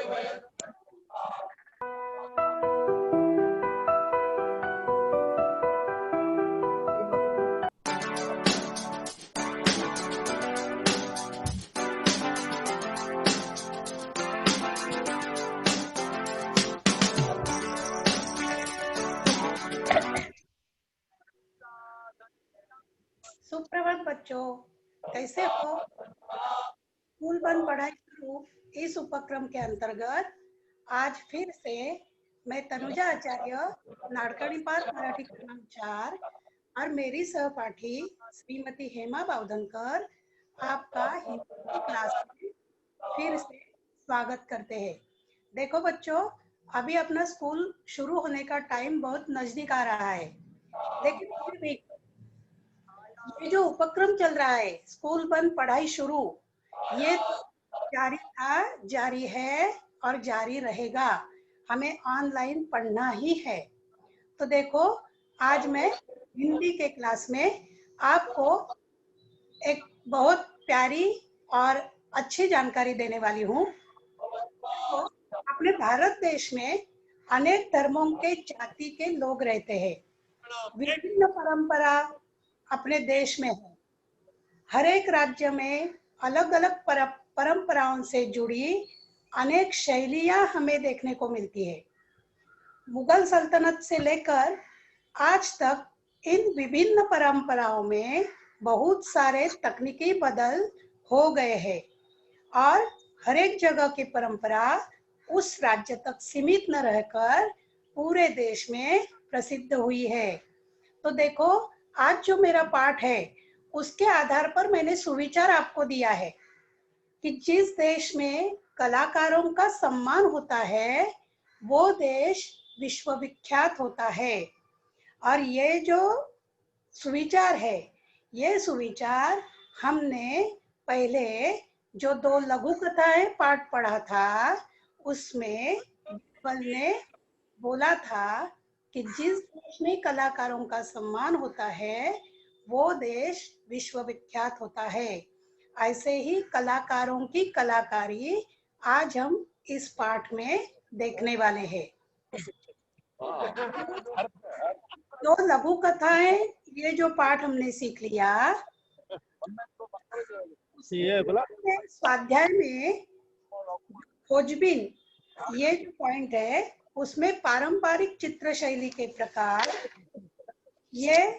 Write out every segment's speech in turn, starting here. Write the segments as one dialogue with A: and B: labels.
A: सुप्रभात बच्चों, कैसे हो? स्कूल बंद पढ़ाई शुरू इस उपक्रम के अंतर्गत आज फिर से मैं तनुजा आचार्य, नाडकर्णी पार्क मराठी क्रमांक 4 और मेरी सहपाठी श्रीमती हेमा बावधनकर आपका हिंदी की क्लास में फिर से स्वागत करते हैं। देखो बच्चों, अभी अपना स्कूल शुरू होने का टाइम बहुत नजदीक आ रहा है, लेकिन फिर भी ये जो उपक्रम चल रहा है, स्कूल बंद पढ़ाई शुरू, ये जारी था, जारी है और जारी रहेगा। हमें ऑनलाइन पढ़ना ही है। तो देखो, आज मैं हिंदी के क्लास में आपको एक बहुत प्यारी और अच्छी जानकारी देने वाली हूँ। तो अपने भारत देश में अनेक धर्मों के जाति के लोग रहते हैं। विभिन्न परंपरा अपने देश में है। हर एक राज्य में अलग अलग परंपराओं से जुड़ी अनेक शैलियां हमें देखने को मिलती है। मुगल सल्तनत से लेकर आज तक इन विभिन्न परंपराओं में बहुत सारे तकनीकी बदल हो गए हैं और हर एक जगह की परंपरा उस राज्य तक सीमित न रहकर पूरे देश में प्रसिद्ध हुई है। तो देखो, आज जो मेरा पाठ है उसके आधार पर मैंने सुविचार आपको दिया है कि जिस देश में कलाकारों का सम्मान होता है वो देश विश्वविख्यात होता है। और ये जो सुविचार है, ये सुविचार हमने पहले जो 2 लघु कथाएं पाठ पढ़ा था उसमें बीरबल ने बोला था कि जिस देश में कलाकारों का सम्मान होता है वो देश विश्वविख्यात होता है। ऐसे ही कलाकारों की कलाकारी आज हम इस पाठ में देखने वाले हैं। 2 लघु कथाएं, ये जो पाठ हमने सीख लिया, स्वाध्याय में खोजबीन, ये जो पॉइंट है उसमें पारंपरिक चित्र शैली के प्रकार ये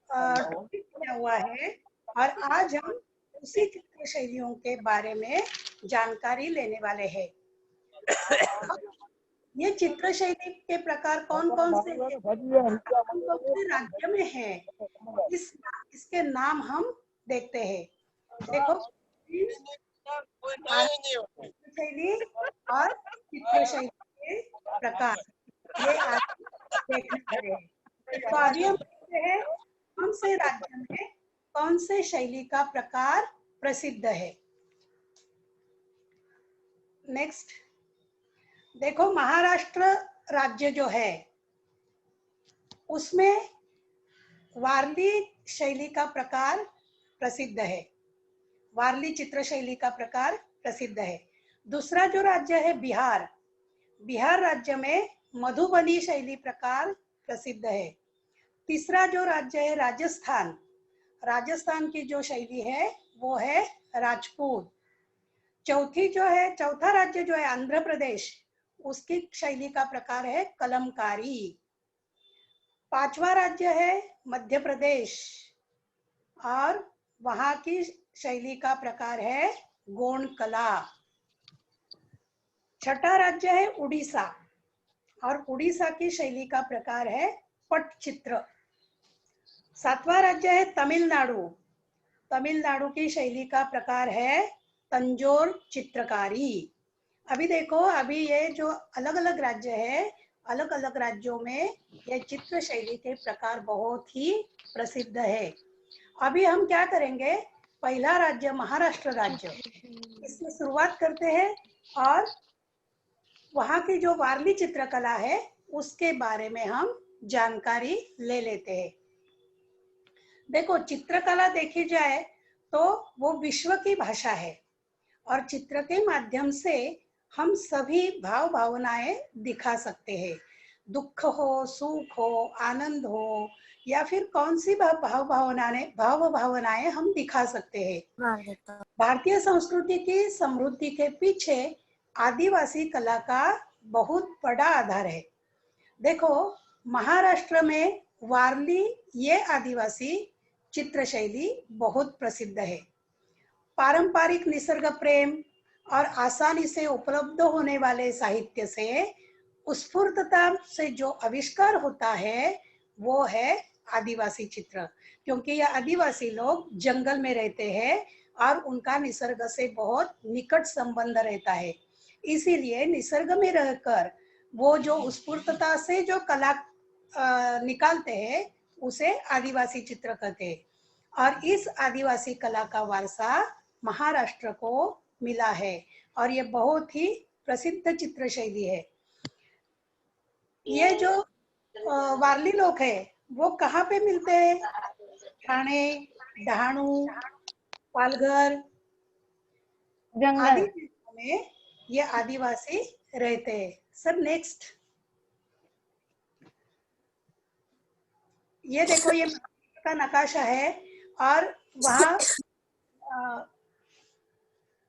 A: टॉपिक दिया हुआ है और आज हम उसी चित्र शैलियों के बारे में जानकारी लेने वाले हैं। ये चित्र शैली के प्रकार कौन कौन से हैं, कौन से राज्य में है, इसके नाम हम देखते हैं। देखो, शैली और चित्र शैली के प्रकार ये आज देखने वाले हैं। तो अभी हम देखते हैं कौन से राज्य में कौन से शैली का प्रकार प्रसिद्ध है। नेक्स्ट देखो, महाराष्ट्र राज्य जो है उसमें वारली शैली का प्रकार प्रसिद्ध है। वारली चित्र शैली का प्रकार प्रसिद्ध है। दूसरा जो राज्य है बिहार, बिहार राज्य में मधुबनी शैली प्रकार प्रसिद्ध है। तीसरा जो राज्य है राजस्थान, राजस्थान की जो शैली है वो है राजपूत। चौथा राज्य जो है आंध्र प्रदेश, उसकी शैली का प्रकार है कलमकारी। 5वां राज्य है मध्य प्रदेश और वहां की शैली का प्रकार है गोंड कला। 6ठा राज्य है उड़ीसा और उड़ीसा की शैली का प्रकार है पटचित्र। 7वां राज्य है तमिलनाडु, तमिलनाडु की शैली का प्रकार है तंजोर चित्रकारी। अभी देखो, अभी ये जो अलग अलग राज्य है, अलग अलग राज्यों में ये चित्र शैली के प्रकार बहुत ही प्रसिद्ध है। अभी हम क्या करेंगे, पहला राज्य महाराष्ट्र राज्य, इससे शुरुआत करते हैं और वहाँ की जो वारली चित्रकला है उसके बारे में हम जानकारी ले लेते हैं। देखो, चित्रकला देखी जाए तो वो विश्व की भाषा है और चित्र के माध्यम से हम सभी भाव भावनाएं दिखा सकते हैं। दुख हो, सुख हो, आनंद हो, या फिर कौन सी भाव भावनाएं हम दिखा सकते हैं। भारतीय संस्कृति की समृद्धि के पीछे आदिवासी कला का बहुत बड़ा आधार है। देखो, महाराष्ट्र में वारली ये आदिवासी चित्र शैली बहुत प्रसिद्ध है। पारंपरिक निसर्ग प्रेम और आसानी से उपलब्ध होने वाले साहित्य से स्फूर्तता से जो आविष्कार होता है वो है आदिवासी चित्र। क्योंकि यह आदिवासी लोग जंगल में रहते हैं और उनका निसर्ग से बहुत निकट संबंध रहता है, इसीलिए निसर्ग में रहकर वो जो स्फूर्तता से जो कला निकालते हैं उसे आदिवासी चित्र कहते हैं। और इस आदिवासी कला का वारसा महाराष्ट्र को मिला है और ये बहुत ही प्रसिद्ध चित्र शैली है। ये जो वारली लोग है वो कहाँ पे मिलते हैं? ठाणे, डहाणू, पालघर आदि जिलों में ये आदिवासी रहते हैं। सर नेक्स्ट, ये देखो, ये का नकाशा है और वहाँ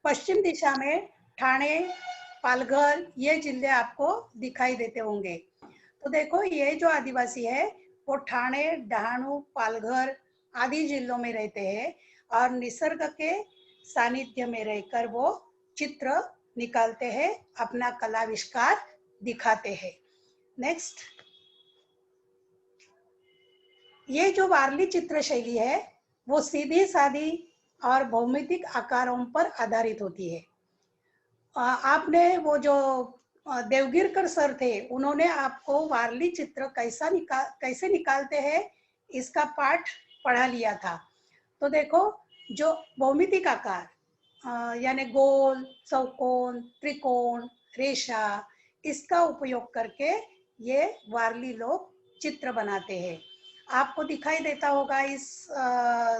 A: पश्चिम दिशा में ठाणे, पालघर ये जिले आपको दिखाई देते होंगे। तो देखो, ये जो आदिवासी है वो ठाणे, डहाणू, पालघर आदि जिलों में रहते हैं और निसर्ग के सानिध्य में रहकर वो चित्र निकालते हैं, अपना कलाविष्कार दिखाते हैं। नेक्स्ट, ये जो वारली चित्र शैली है वो सीधी सादी और भौमितिक आकारों पर आधारित होती है। आपने वो जो देवगिरकर सर थे उन्होंने आपको वारली चित्र कैसे निकालते हैं इसका पाठ पढ़ा लिया था। तो देखो, जो भौमितिक आकार यानी गोल, चौकोन, त्रिकोण, रेशा, इसका उपयोग करके ये वारली लोग चित्र बनाते हैं। आपको दिखाई देता होगा इस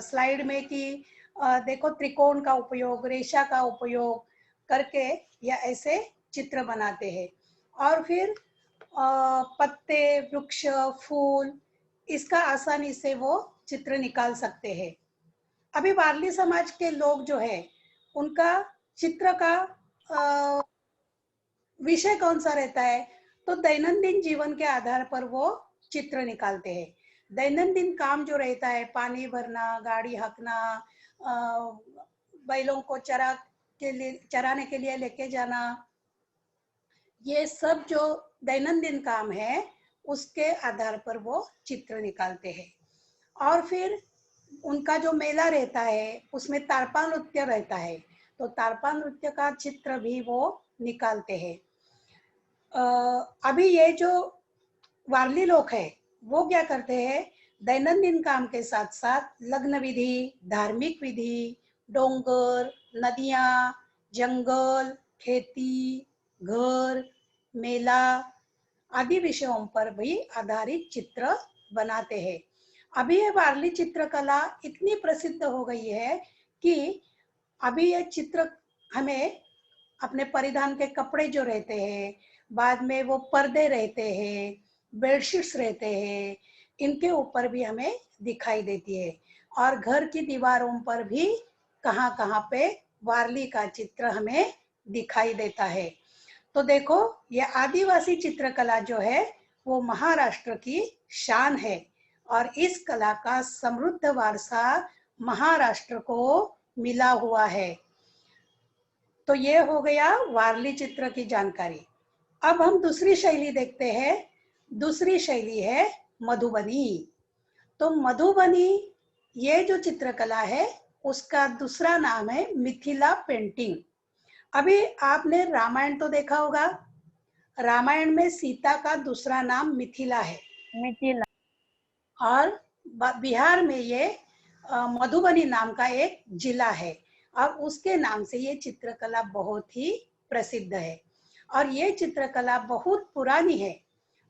A: स्लाइड में कि देखो, त्रिकोण का उपयोग, रेशा का उपयोग करके या ऐसे चित्र बनाते हैं। और फिर पत्ते, वृक्ष, फूल, इसका आसानी से वो चित्र निकाल सकते हैं। अभी वारली समाज के लोग जो है उनका चित्र का विषय कौन सा रहता है? तो दैनंदिन जीवन के आधार पर वो चित्र निकालते हैं। दैनंदिन काम जो रहता है, पानी भरना, गाड़ी हाँकना, बैलों को चराने के लिए लेके जाना, ये सब जो दैनंदिन काम है उसके आधार पर वो चित्र निकालते हैं। और फिर उनका जो मेला रहता है उसमें तारपा नृत्य रहता है, तो तारपा नृत्य का चित्र भी वो निकालते हैं। अभी ये जो वारली लोग है वो क्या करते हैं, दैनंदिन काम के साथ साथ लग्न विधि, धार्मिक विधि, डोंगर, नदियां, जंगल, खेती, घर, मेला आदि विषयों पर भी आधारित चित्र बनाते हैं। अभी ये वारली चित्रकला इतनी प्रसिद्ध हो गई है कि अभी ये चित्र हमें अपने परिधान के कपड़े जो रहते हैं, बाद में वो पर्दे रहते हैं, बेडशीट्स रहते हैं, इनके ऊपर भी हमें दिखाई देती है। और घर की दीवारों पर भी कहाँ कहाँ पे वारली का चित्र हमें दिखाई देता है। तो देखो, ये आदिवासी चित्रकला जो है वो महाराष्ट्र की शान है और इस कला का समृद्ध वारसा महाराष्ट्र को मिला हुआ है। तो ये हो गया वारली चित्र की जानकारी। अब हम दूसरी शैली देखते हैं। दूसरी शैली है मधुबनी। तो मधुबनी ये जो चित्रकला है उसका दूसरा नाम है मिथिला पेंटिंग। अभी आपने रामायण तो देखा होगा, रामायण में सीता का दूसरा नाम मिथिला है।
B: मिथिला।
A: और बिहार में ये मधुबनी नाम का एक जिला है और उसके नाम से ये चित्रकला बहुत ही प्रसिद्ध है। और ये चित्रकला बहुत पुरानी है।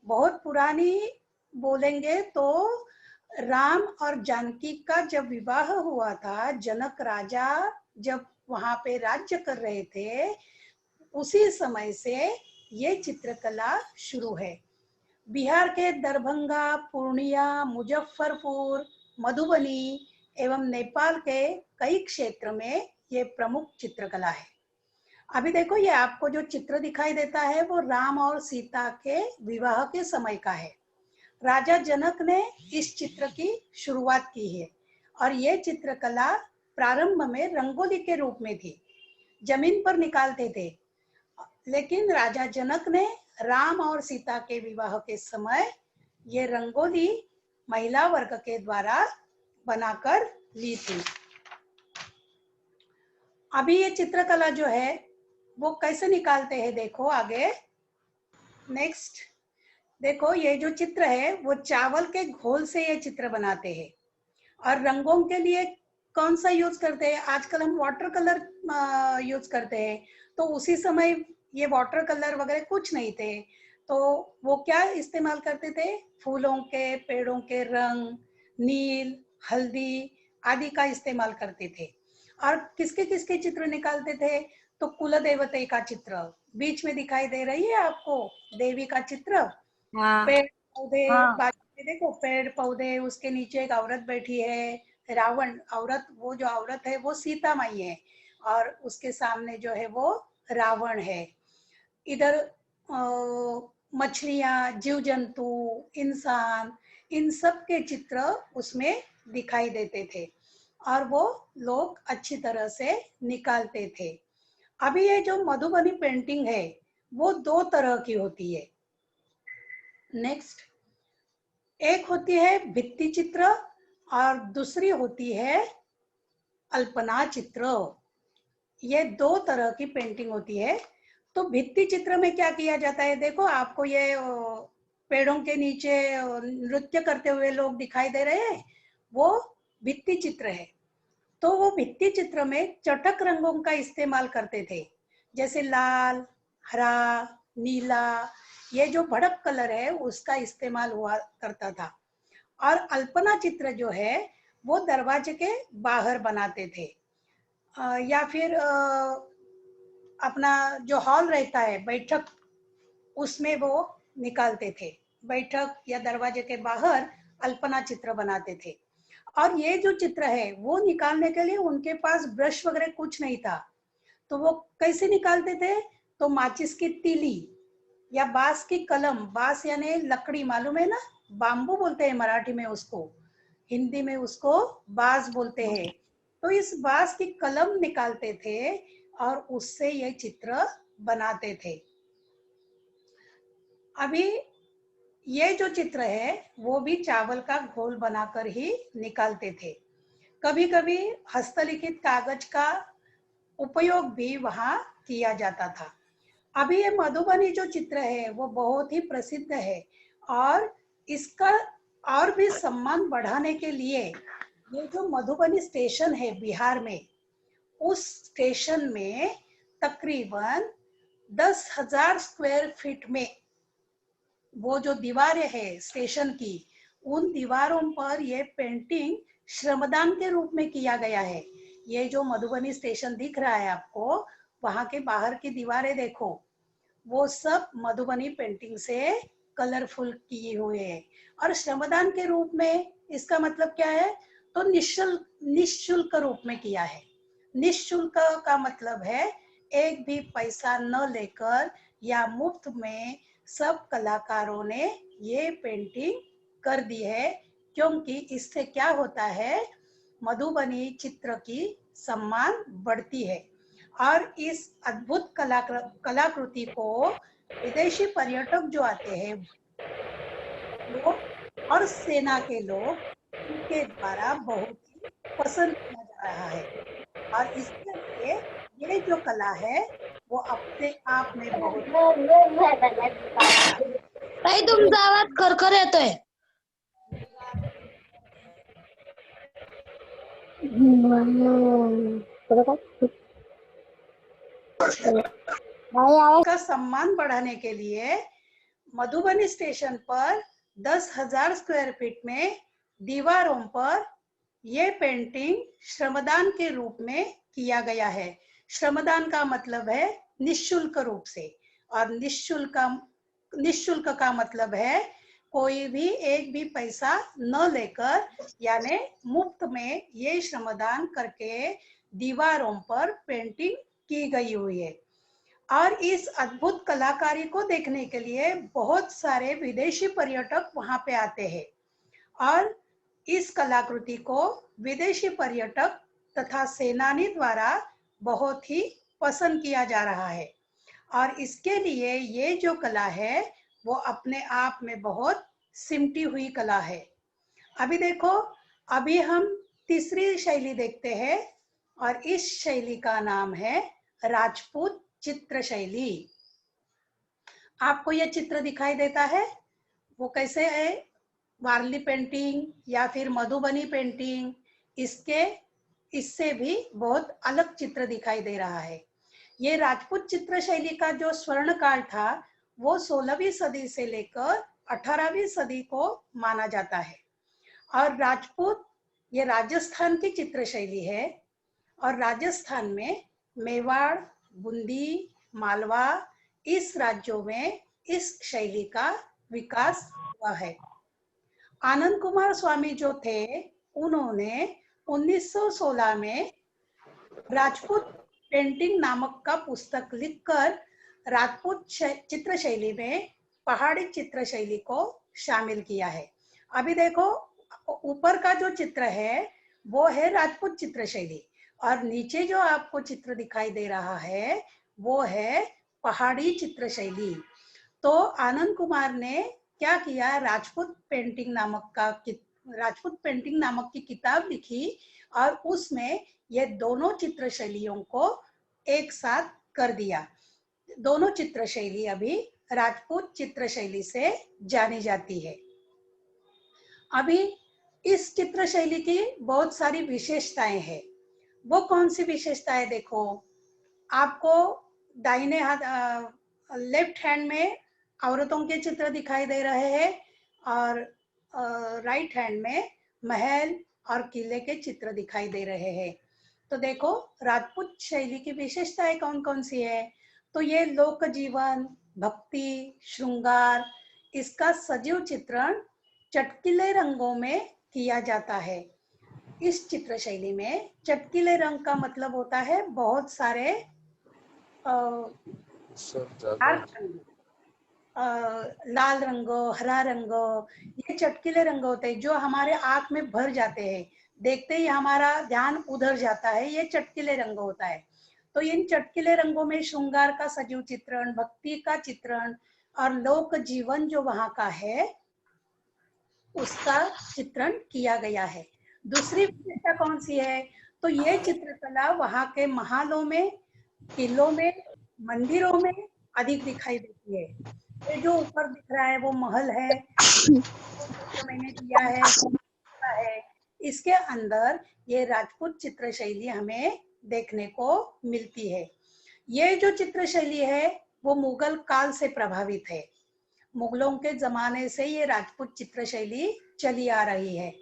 A: बहुत पुरानी बोलेंगे तो राम और जानकी का जब विवाह हुआ था, जनक राजा जब वहां पे राज्य कर रहे थे, उसी समय से ये चित्रकला शुरू है। बिहार के दरभंगा, पूर्णिया, मुजफ्फरपुर, मधुबनी एवं नेपाल के कई क्षेत्र में ये प्रमुख चित्रकला है। अभी देखो, ये आपको जो चित्र दिखाई देता है वो राम और सीता के विवाह के समय का है। राजा जनक ने इस चित्र की शुरुआत की है और ये चित्रकला प्रारंभ में रंगोली के रूप में थी, जमीन पर निकालते थे। लेकिन राजा जनक ने राम और सीता के विवाह के समय ये रंगोली महिला वर्ग के द्वारा बनाकर ली थी। अभी ये चित्रकला जो है वो कैसे निकालते हैं, देखो आगे नेक्स्ट। देखो, ये जो चित्र है वो चावल के घोल से ये चित्र बनाते हैं। और रंगों के लिए कौन सा यूज करते हैं? आजकल हम वाटर कलर यूज करते हैं, तो उसी समय ये वाटर कलर वगैरह कुछ नहीं थे, तो वो क्या इस्तेमाल करते थे? फूलों के, पेड़ों के रंग, नील, हल्दी आदि का इस्तेमाल करते थे। और किसके किसके चित्र निकालते थे? तो कुल देवते का चित्र बीच में दिखाई दे रही है आपको, देवी का चित्र।
B: हाँ
A: पेड़ पौधे,
B: हाँ
A: बाजू में देखो पेड़ पौधे, उसके नीचे एक औरत बैठी है, रावण औरत, वो जो औरत है वो सीता माई है और उसके सामने जो है वो रावण है। इधर मछलियां, जीव जंतु, इंसान, इन सब के चित्र उसमें दिखाई देते थे और वो लोग अच्छी तरह से निकालते थे। अभी ये जो मधुबनी पेंटिंग है वो दो तरह की होती है। नेक्स्ट, एक होती है भित्ति चित्र और दूसरी होती है अल्पना चित्र। ये दो तरह की पेंटिंग होती है। तो भित्ति चित्र में क्या किया जाता है? देखो, आपको ये पेड़ों के नीचे नृत्य करते हुए लोग दिखाई दे रहे हैं, वो भित्ति चित्र है। तो वो भित्ति चित्र में चटक रंगों का इस्तेमाल करते थे, जैसे लाल, हरा, नीला, ये जो भड़क कलर है उसका इस्तेमाल हुआ करता था। और अल्पना चित्र जो है वो दरवाजे के बाहर बनाते थे, या फिर अपना जो हॉल रहता है बैठक, उसमें वो निकालते थे। बैठक या दरवाजे के बाहर अल्पना चित्र बनाते थे। और ये जो चित्र है वो निकालने के लिए उनके पास ब्रश वगैरह कुछ नहीं था, तो वो कैसे निकालते थे? तो माचिस की तीली या बांस की कलम, बांस यानी लकड़ी, मालूम है ना, बाम्बू बोलते हैं मराठी में उसको, हिंदी में उसको बांस बोलते हैं। तो इस बांस की कलम निकालते थे और उससे ये चित्र बनाते थे। अभी ये जो चित्र है वो भी चावल का घोल बनाकर ही निकालते थे। कभी कभी हस्तलिखित कागज का उपयोग भी वहां किया जाता था। अभी ये मधुबनी जो चित्र है वो बहुत ही प्रसिद्ध है और इसका और भी सम्मान बढ़ाने के लिए ये जो मधुबनी स्टेशन है बिहार में, उस स्टेशन में तकरीबन 10,000 स्क्वायर फीट में वो जो दीवारें है स्टेशन की, उन दीवारों पर ये पेंटिंग श्रमदान के रूप में किया गया है। ये जो मधुबनी स्टेशन दिख रहा है आपको, वहां के बाहर की दीवारें देखो, वो सब मधुबनी पेंटिंग से कलरफुल किए हुए हैं। और श्रमदान के रूप में इसका मतलब क्या है? तो निःशुल्क रूप में किया है। निःशुल्क का मतलब है एक भी पैसा न लेकर या मुफ्त में सब कलाकारों ने ये पेंटिंग कर दी है, क्योंकि इससे क्या होता है, मधुबनी चित्र की सम्मान बढ़ती है और इस अद्भुत कलाकृति को विदेशी पर्यटक जो आते हैं लोग और सेना के लोग, इनके द्वारा बहुत ही पसंद किया जा रहा है। और इसके लिए ये जो कला है वो अपने आप में बहुत
B: ताई तुमचा आवाज खरखर येतोय.
A: का सम्मान बढ़ाने के लिए मधुबनी स्टेशन पर 10,000 स्क्वायर फीट में दीवारों पर ये पेंटिंग श्रमदान के रूप में किया गया है। श्रमदान का मतलब है निःशुल्क रूप से। और निःशुल्क का मतलब है कोई भी एक भी पैसा न लेकर, यानी मुफ्त में ये श्रमदान करके दीवारों पर पेंटिंग की गई हुई है। और इस अद्भुत कलाकारी को देखने के लिए बहुत सारे विदेशी पर्यटक वहां पे आते हैं। और इस कलाकृति को विदेशी पर्यटक तथा सेनानी द्वारा बहुत ही पसंद किया जा रहा है। और इसके लिए ये जो कला है वो अपने आप में बहुत सिमटी हुई कला है। अभी देखो, अभी हम तीसरी शैली देखते हैं, और इस शैली का नाम है राजपूत चित्र शैली। आपको यह चित्र दिखाई देता है, वो कैसे है? वारली पेंटिंग या फिर मधुबनी पेंटिंग, इससे भी बहुत अलग चित्र दिखाई दे रहा है। ये राजपूत चित्र शैली का जो स्वर्ण काल था वो 16वीं सदी से लेकर 18वीं सदी को माना जाता है। और राजपूत ये राजस्थान की चित्र शैली है। और राजस्थान में मेवाड़, बूंदी, मालवा, इस राज्यों में इस शैली का विकास हुआ है। आनंद कुमार स्वामी जो थे, उन्होंने 1916 में राजपूत पेंटिंग नामक का पुस्तक लिखकर राजपूत चित्र शैली में पहाड़ी चित्र शैली को शामिल किया है। अभी देखो, ऊपर का जो चित्र है वो है राजपूत चित्र शैली, और नीचे जो आपको चित्र दिखाई दे रहा है वो है पहाड़ी चित्र शैली। तो आनंद कुमार ने क्या किया, राजपूत पेंटिंग नामक की किताब लिखी, और उसमें ये दोनों चित्र शैलियों को एक साथ कर दिया। दोनों चित्र शैली अभी राजपूत चित्र शैली से जानी जाती है। अभी इस चित्र शैली की बहुत सारी विशेषताएं हैं। वो कौन सी विशेषताएं? देखो, आपको दाहिने हाथ लेफ्ट हैंड में औरतों के चित्र दिखाई दे रहे हैं, और राइट हैंड में महल और किले के चित्र दिखाई दे रहे हैं। तो देखो, राजपूत शैली की विशेषताएं कौन कौन सी है? तो ये लोक जीवन, भक्ति, श्रृंगार, इसका सजीव चित्रण चटकीले रंगों में किया जाता है। इस चित्र शैली में चटकीले रंग का मतलब होता है बहुत सारे लाल रंग, हरा रंग, ये चटकीले रंग होते हैं जो हमारे आंख में भर जाते हैं, देखते ही हमारा ध्यान उधर जाता है, ये चटकीले रंग होता है। तो इन चटकीले रंगों में श्रृंगार का सजीव चित्रण, भक्ति का चित्रण, और लोक जीवन जो वहां का है उसका चित्रण किया गया है। दूसरी विशेषता कौन सी है? तो ये चित्रकला वहां के महलों में, किलों में, मंदिरों में अधिक दिखाई देती है। ये जो ऊपर दिख रहा है वो महल है, जो मैंने दिया है, इसके अंदर ये राजपूत चित्र शैली हमें देखने को मिलती है। ये जो चित्र शैली है वो मुगल काल से प्रभावित है। मुगलों के जमाने से ये राजपूत चित्र शैली चली आ रही है।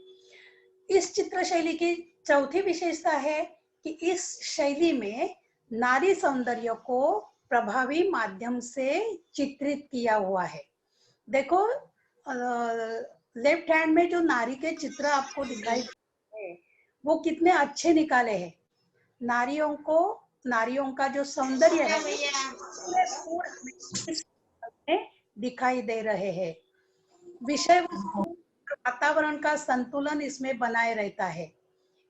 A: इस चित्र शैली की चौथी विशेषता है कि इस शैली में नारी सौंदर्य को प्रभावी माध्यम से चित्रित किया हुआ है। देखो, लेफ्ट हैंड में जो नारी के चित्र आपको दिखाई दे रहे हैं वो कितने अच्छे निकाले हैं। नारियों का जो सौंदर्य है दिखाई दे रहे हैं। विषय वातावरण का संतुलन इसमें बनाए रहता है।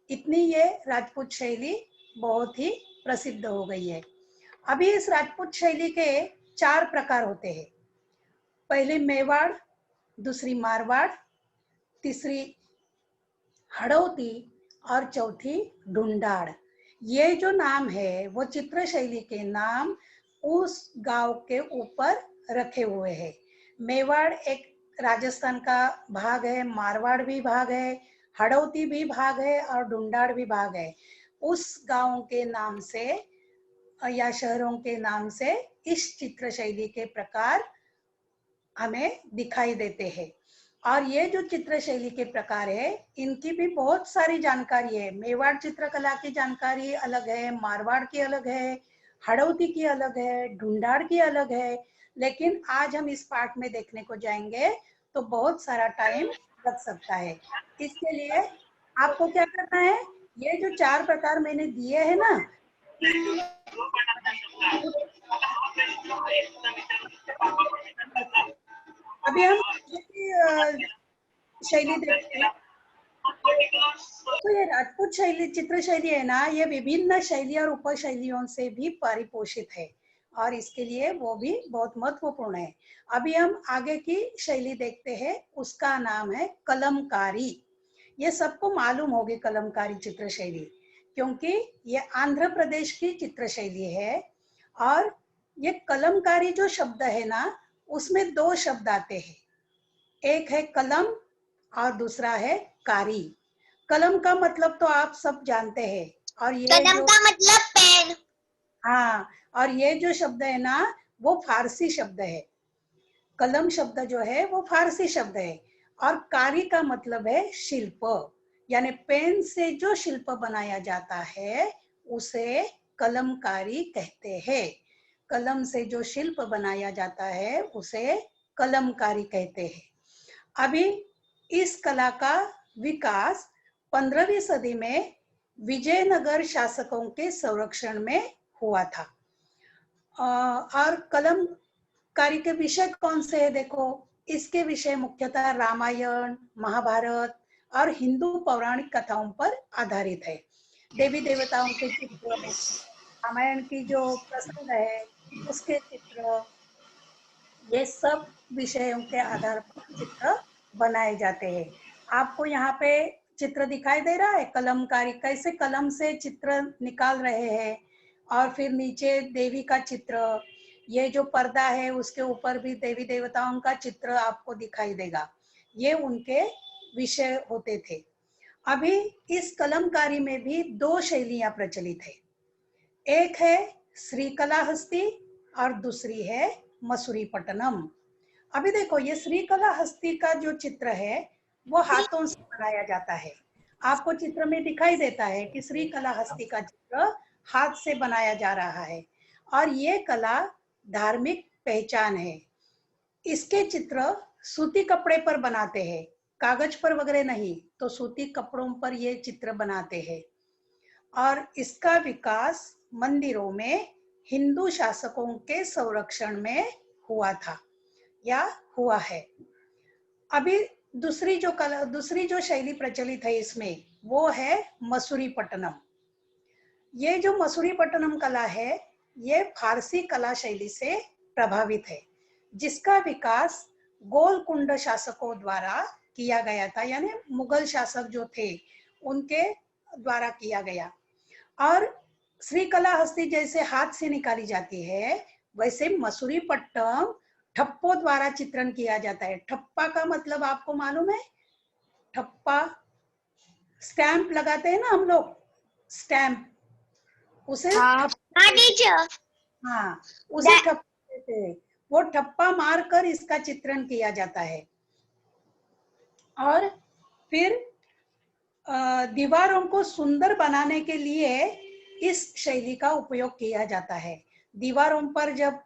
A: इतनी ये राजपूत शैली बहुत ही प्रसिद्ध हो गई है। अभी इस राजपूत शैली के 4 प्रकार होते हैं। पहले मेवाड़, दूसरी मारवाड़, तीसरी हड़ौती और चौथी ढूंढाड़। ये जो नाम है वो चित्र शैली के नाम उस गांव के ऊपर रखे हुए हैं। मेवाड़ एक राजस्थान का भाग है, मारवाड़ भी भाग है, हड़ौती भी भाग है और ढूंढाड़ भी भाग है। उस गांव के नाम से या शहरों के नाम से इस चित्र शैली के प्रकार हमें दिखाई देते हैं। और ये जो चित्र शैली के प्रकार है इनकी भी बहुत सारी जानकारी है। मेवाड़ चित्रकला की जानकारी अलग है, मारवाड़ की अलग है, हड़ौती की अलग है, ढूंढाड़ की अलग है, लेकिन आज हम इस पाठ में देखने को जाएंगे तो बहुत सारा टाइम लग सकता है। इसके लिए आपको क्या करना है, ये जो 4 प्रकार मैंने दिए हैं ना, अभी हम शैली देखते हैं। तो ये राजपूत शैली, चित्र शैली है ना, ये विभिन्न शैली और उपशैलियों से भी परिपोषित है और इसके लिए वो भी बहुत महत्वपूर्ण है। अभी हम आगे की शैली देखते हैं, उसका नाम है कलमकारी। ये सबको मालूम होगी कलमकारी चित्र शैली, क्योंकि ये आंध्र प्रदेश की चित्र शैली है। और ये कलमकारी जो शब्द है ना, उसमें 2 शब्द आते हैं, एक है कलम और दूसरा है कारी। कलम का मतलब तो आप सब जानते हैं, और ये
B: कलम
A: जो,
B: का मतलब पेन।
A: हाँ, और ये जो शब्द है ना, वो फारसी शब्द है। कलम शब्द जो है वो फारसी शब्द है, और कारी का मतलब है शिल्प, यानी पेन से जो शिल्प बनाया जाता है उसे कलमकारी कहते हैं। कलम से जो शिल्प बनाया जाता है उसे कलमकारी कहते हैं। अभी इस कला का विकास 15वीं सदी में विजयनगर शासकों के संरक्षण में हुआ था। और कलमकारी के विषय कौन से है, देखो, इसके विषय मुख्यतः रामायण, महाभारत और हिंदू पौराणिक कथाओं पर आधारित है। देवी देवताओं के चित्र, रामायण की जो प्रसंग है उसके चित्र, ये सब विषयों के आधार पर चित्र बनाए जाते हैं। आपको यहाँ पे चित्र दिखाई दे रहा है, कलमकारी कैसे कलम से चित्र निकाल रहे हैं, और फिर नीचे देवी का चित्र, ये जो पर्दा है उसके ऊपर भी देवी देवताओं का चित्र आपको दिखाई देगा। ये उनके विषय होते थे। अभी इस कलमकारी में भी 2 शैलियां प्रचलित है, एक है श्रीकलाहस्ती और दूसरी है मसूरीपट्टनम। अभी देखो, ये श्रीकलाहस्ती का जो चित्र है वो हाथों से बनाया जाता है। आपको चित्र में दिखाई देता है कि श्रीकलाहस्ती का चित्र हाथ से बनाया जा रहा है, और ये कला धार्मिक पहचान है। इसके चित्र सूती कपड़े पर बनाते हैं, कागज पर वगैरह नहीं, तो सूती कपड़ों पर ये चित्र बनाते हैं। और इसका विकास मंदिरों में हिंदू शासकों के संरक्षण में हुआ था या हुआ है। अभी दूसरी जो शैली प्रचलित है इसमें, वो है मसूरीपट्टनम। ये जो मसूरीपट्टनम कला है, ये फारसी कला शैली से प्रभावित है, जिसका विकास गोलकुंड शासकों द्वारा किया गया था, यानी मुगल शासक जो थे उनके द्वारा किया गया। और श्रीकलाहस्ती जैसे हाथ से निकाली जाती है, वैसे मसूरीपट्टनम ठप्पों द्वारा चित्रण किया जाता है। ठप्पा का मतलब आपको मालूम है? ठप्पा स्टैंप लगाते हैं ना हम लोग, स्टैंप, उसे
B: हाँ टीचर।
A: हाँ, उसे ठप्पा कहते हैं। वो ठप्पा मारकर इसका चित्रण किया जाता है। और फिर दीवारों को सुंदर बनाने के लिए इस शैली का उपयोग किया जाता है। दीवारों पर जब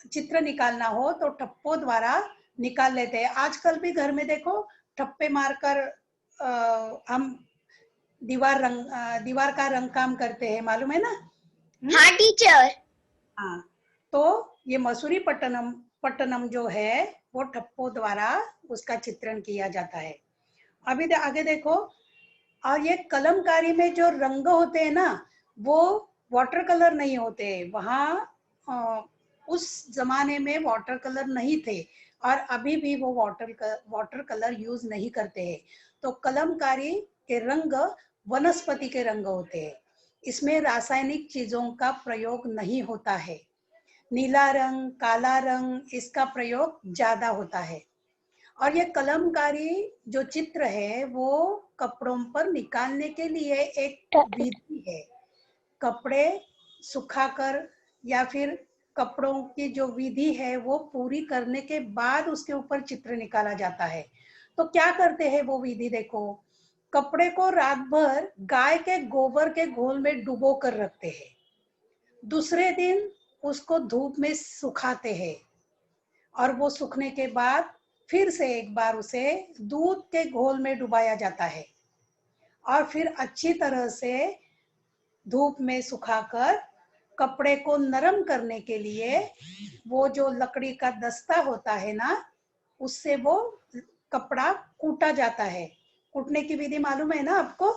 A: चित्र निकालना हो तो ठप्पों द्वारा निकाल लेते हैं। आजकल भी घर में देखो, ठप्पे मारकर हम दीवार का रंग काम करते हैं, मालूम है ना?
B: हाँ टीचर।
A: हाँ, तो ये मसूरीपट्टनम जो है वो ठप्पों द्वारा उसका चित्रण किया जाता है। अभी आगे देखो, और ये कलमकारी में जो रंग होते हैं ना, वो वाटर कलर नहीं होते। वहाँ उस जमाने में वाटर कलर नहीं थे, और अभी भी वो वाटर कलर यूज नहीं करते हैं। तो कलमकारी के रंग वनस्पति के रंग होते हैं, इसमें रासायनिक चीजों का प्रयोग नहीं होता है। नीला रंग, काला रंग, इसका प्रयोग ज्यादा होता है। और ये कलमकारी जो चित्र है वो कपड़ों पर निकालने के लिए एक विधि है। कपड़े सुखाकर या फिर कपड़ों की जो विधि है वो पूरी करने के बाद उसके ऊपर चित्र निकाला जाता है। तो क्या करते हैं वो विधि, देखो, कपड़े को रात भर गाय के गोबर के घोल में डुबो कर रखते हैं। दूसरे दिन उसको धूप में सुखाते हैं और वो सूखने के बाद फिर से एक बार उसे दूध के घोल में डुबाया जाता है और फिर अच्छी तरह से धूप में सुखाकर कपड़े को नरम करने के लिए वो जो लकड़ी का दस्ता होता है ना, उससे वो कपड़ा कूटा जाता है। कूटने की विधि मालूम है ना आपको?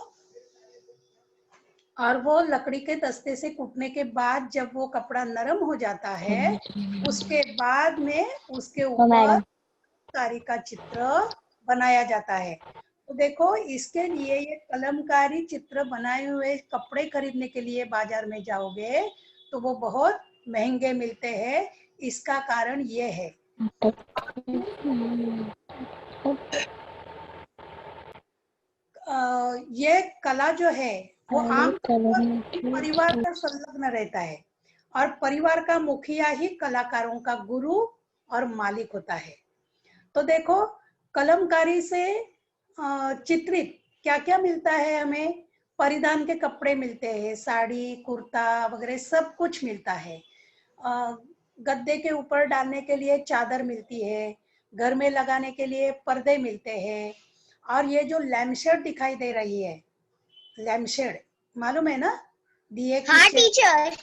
A: और वो लकड़ी के दस्ते से कूटने के बाद जब वो कपड़ा नरम हो जाता है, उसके बाद में उसके ऊपर कलमकारी का चित्र बनाया जाता है। तो देखो, इसके लिए ये कलमकारी चित्र बनाए हुए कपड़े खरीदने के लिए बाजार में जाओगे तो वो बहुत महंगे मिलते हैं। इसका कारण ये है। ये कला जो है वो आमतौर पर परिवार का संलग्न रहता है और परिवार का मुखिया ही कलाकारों का गुरु और मालिक होता है। तो देखो, कलमकारी से चित्रित क्या क्या मिलता है हमें? परिधान के कपड़े मिलते हैं, साड़ी, कुर्ता वगैरह सब कुछ मिलता है। गद्दे के ऊपर डालने के लिए चादर मिलती है, घर में लगाने के लिए पर्दे मिलते हैं। और ये जो लैम्पशेड दिखाई दे रही है, लैम्पशेड मालूम है ना? दिए की
B: हाँ टीचर।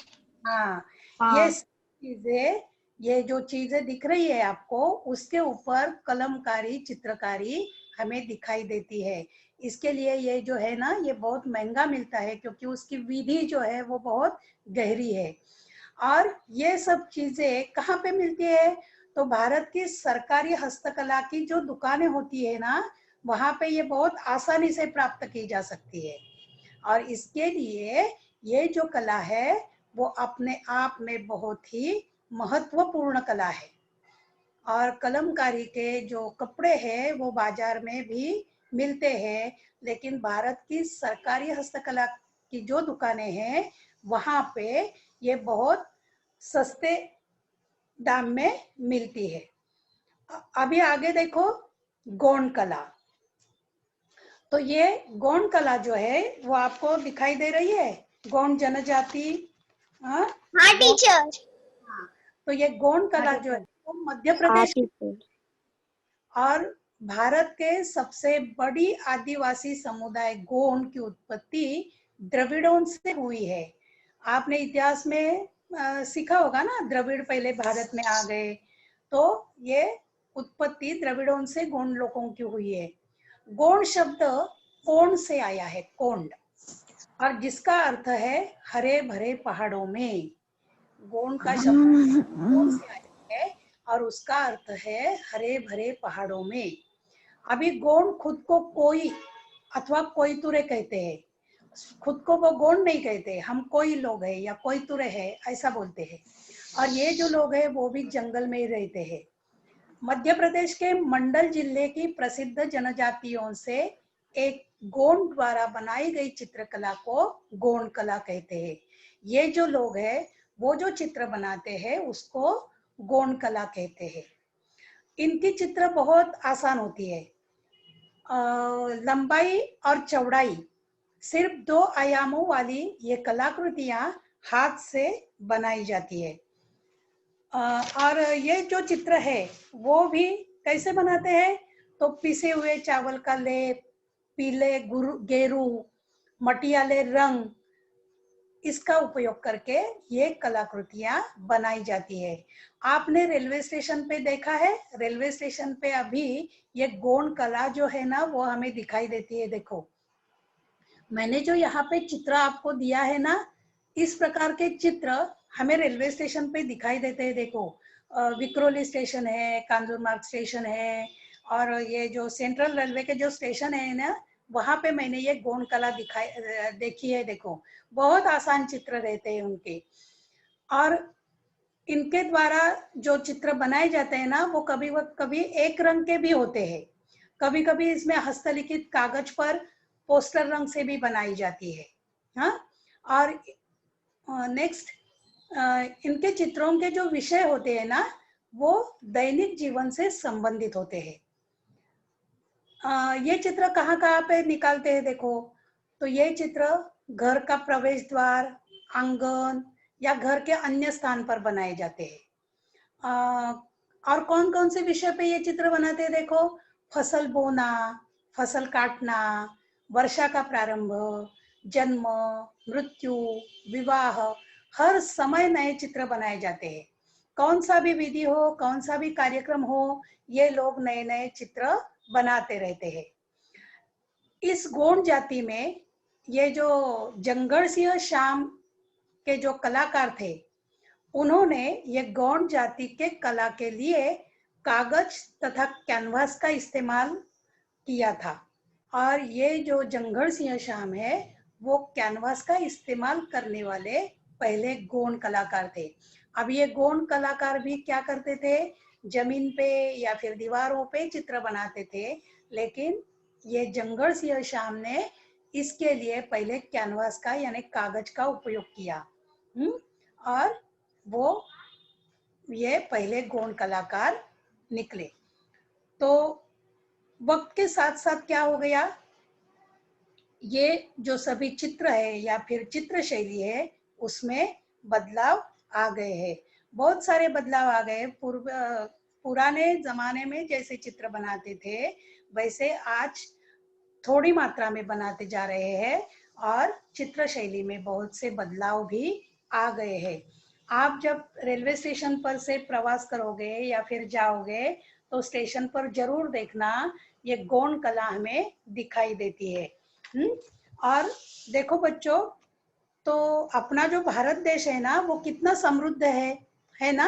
A: हाँ,
C: हाँ।
A: ये चीजें, ये जो चीजें दिख रही है आपको, उसके ऊपर कलमकारी चित्रकारी हमें दिखाई देती है। इसके लिए ये जो है ना, ये बहुत महंगा मिलता है क्योंकि उसकी विधि जो है वो बहुत गहरी है। और ये सब चीजें कहाँ पे मिलती है? तो भारत की सरकारी हस्तकला की जो दुकानें होती है ना, वहां पे ये बहुत आसानी से प्राप्त की जा सकती है। और इसके लिए ये जो कला है वो अपने आप में बहुत ही महत्वपूर्ण कला है। और कलमकारी के जो कपड़े हैं वो बाजार में भी मिलते हैं, लेकिन भारत की सरकारी हस्तकला की जो दुकानें हैं वहां पे ये बहुत सस्ते दाम में मिलती है। अभी आगे देखो, गौण कला। तो ये गौण कला जो है वो आपको दिखाई दे रही है, गौण जनजाति। हाँ
B: हाँ टीचर।
A: तो ये गौण कला जो है वो मध्य प्रदेश और भारत के सबसे बड़ी आदिवासी समुदाय गौण की उत्पत्ति द्रविड़ों से हुई है। आपने इतिहास में सीखा होगा ना, द्रविड़ पहले भारत में आ गए। तो ये उत्पत्ति द्रविड़ों से गौण लोगों की हुई है। गौण शब्द कोण से आया है, कोंड, और जिसका अर्थ है हरे भरे पहाड़ों में। गौण का शब्द कोण से आया है और उसका अर्थ है हरे भरे पहाड़ों में। अभी गौण खुद को कोई अथवा कोई तुरे कहते हैं, खुद को वो गौण नहीं कहते, हम कोई लोग हैं या कोई तुरे है ऐसा बोलते हैं। और ये जो लोग हैं वो भी जंगल में ही रहते हैं। मध्य प्रदेश के मंडल जिले की प्रसिद्ध जनजातियों से एक गौण द्वारा बनाई गई चित्रकला को गौण कला कहते हैं। ये जो लोग हैं वो जो चित्र बनाते हैं उसको गौण कला कहते हैं। इनकी चित्र बहुत आसान होती है। लंबाई और चौड़ाई सिर्फ 2 आयामों वाली ये कलाकृतियां हाथ से बनाई जाती है। और ये जो चित्र है वो भी कैसे बनाते हैं? तो पिसे हुए चावल का लेप, पीले गेरू, मटियाले रंग, इसका उपयोग करके ये कलाकृतियां बनाई जाती है। आपने रेलवे स्टेशन पे देखा है, रेलवे स्टेशन पे अभी ये गौण कला जो है ना वो हमें दिखाई देती है। देखो, मैंने जो यहाँ पे चित्र आपको दिया है ना, इस प्रकार के चित्र हमें रेलवे स्टेशन पे दिखाई देते हैं। देखो, विक्रोली स्टेशन है, कांजूरमार्ग स्टेशन है, और ये जो सेंट्रल रेलवे के जो स्टेशन है ना, वहां पे मैंने ये गौण कला देखी है। देखो, बहुत आसान चित्र रहते हैं उनके। और इनके द्वारा जो चित्र बनाए जाते हैं ना वो कभी एक रंग के भी होते हैं, कभी कभी इसमें हस्तलिखित कागज पर पोस्टर रंग से भी बनाई जाती है। हाँ, और नेक्स्ट, इनके चित्रों के जो विषय होते हैं ना वो दैनिक जीवन से संबंधित होते हैं। ये चित्र कहाँ पे निकालते हैं? देखो, तो ये चित्र घर का प्रवेश द्वार, आंगन या घर के अन्य स्थान पर बनाए जाते हैं। और कौन कौन से विषय पे ये चित्र बनाते हैं? देखो, फसल बोना, फसल काटना, वर्षा का प्रारंभ, जन्म, मृत्यु, विवाह, हर समय नए चित्र बनाए जाते हैं। कौन सा भी विधि हो, कौन सा भी कार्यक्रम हो, ये लोग नए नए चित्र बनाते रहते हैं। इस गौड़ जाति में ये जो जंगड़ सिंह श्याम के जो कलाकार थे, उन्होंने ये गौड़ जाति के कला के लिए कागज तथा कैनवास का इस्तेमाल किया था। और ये जो जंगड़ सिंह श्याम है, वो कैनवास का इस्तेमाल करने वाले पहले गौड़ कलाकार थे। अब ये गौड़ कलाकार भी क्या करते थे? जमीन पे या फिर दीवारों पे चित्र बनाते थे, लेकिन ये जंगड़ सिंह श्याम ने इसके लिए पहले कैनवास का यानी कागज का उपयोग किया। और वो ये पहले गौड़ कलाकार निकले। तो वक्त के साथ साथ क्या हो गया, ये जो सभी चित्र है या फिर चित्र शैली है, उसमें बदलाव आ गए हैं। बहुत सारे बदलाव आ गए। पुराने जमाने में जैसे चित्र बनाते थे, वैसे आज थोड़ी मात्रा में बनाते जा रहे हैं और चित्र शैली में बहुत से बदलाव भी आ गए हैं। आप जब रेलवे स्टेशन पर से प्रवास करोगे या फिर जाओगे, तो स्टेशन पर जरूर देखना, ये गौड़ कला हमें दिखाई देती है। और देखो बच्चों, तो अपना जो भारत देश है ना, वो कितना समृद्ध है ना?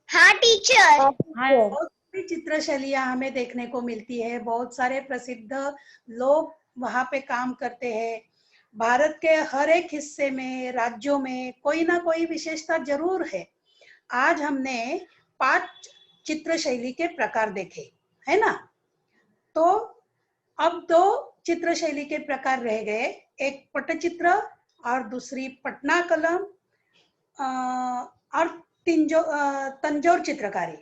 B: हाँ टीचर।
A: बहुत सारी चित्र शैलियां हमें देखने को मिलती है। बहुत सारे प्रसिद्ध लोग वहाँ पे काम करते हैं। भारत के हर एक हिस्से में, राज्यों में कोई ना कोई विशेषता जरूर है। आज हमने 5 चित्र शैली के प्रकार देखे, है ना? तो अब 2 चित्र शैली के प्रकार रह गए, एक पटचित्र और दूसरी पटना कलम और तंजौर चित्रकारी।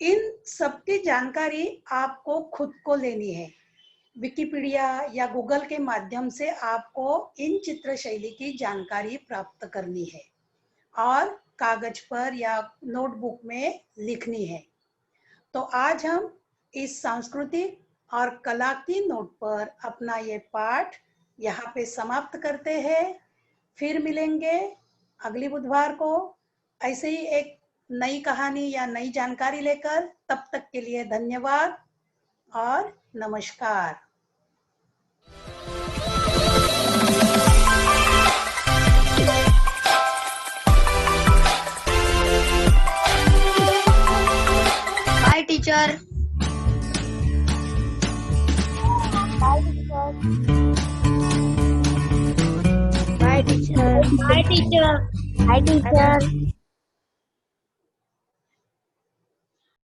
A: इन सबकी जानकारी आपको खुद को लेनी है। विकिपीडिया या गूगल के माध्यम से आपको इन चित्र शैली की जानकारी प्राप्त करनी है और कागज पर या नोटबुक में लिखनी है। तो आज हम इस सांस्कृतिक और कला की नोट पर अपना ये पाठ यहाँ पे समाप्त करते हैं। फिर मिलेंगे अगली बुधवार को ऐसे ही एक नई कहानी या नई जानकारी लेकर। तब तक के लिए धन्यवाद और नमस्कार।
B: Bye teacher.
C: Bye teacher.
B: Bye teacher.
C: Bye teacher.